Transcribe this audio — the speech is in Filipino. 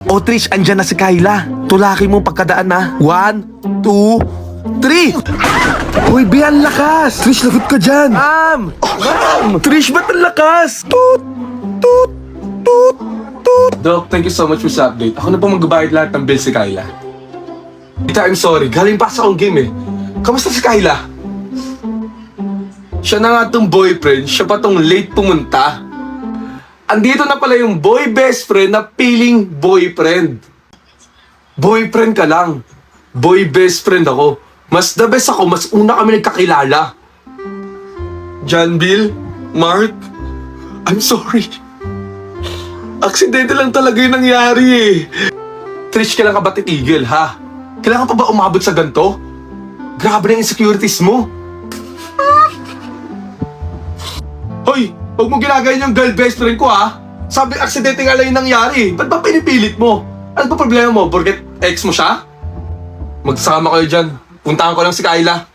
O Trish, andyan na si Kyla. Tulaki mo pagkadaan na. 1, 2, 3. Uy, Bi, ang lakas. Trish, lagot ka dyan. Ma'am! Trish, ba't ang lakas? Toot! Toot! Toot! Toot! Doc, thank you so much for sa update. Ako na po magbabayad lahat ng bill si Kyla. Tita, I'm sorry. Galing pa sa akong game eh. Kamusta si Kyla? Siya na nga tong boyfriend, siya pa tong late pumunta. Andito na pala yung boy best friend na feeling boyfriend. Boyfriend ka lang. Boy best friend ako. Mas the best ako, mas una kami nagkakilala. John Bill, Mark, I'm sorry. Aksidente lang talaga yung nangyari eh. Trish, kailan ka ba titigil, ha? Kailangan pa ba umabot sa ganito? Grabe na yung insecurities mo. Hoy, huwag mo ginagayan yung girl best friend ko, ha? Sabi, aksidente nga lang yung nangyari. Ba't ba pinipilit mo? Ano ba problema mo? Porket ex mo siya? Magsama kayo dyan. Puntahan ko lang si Kyla.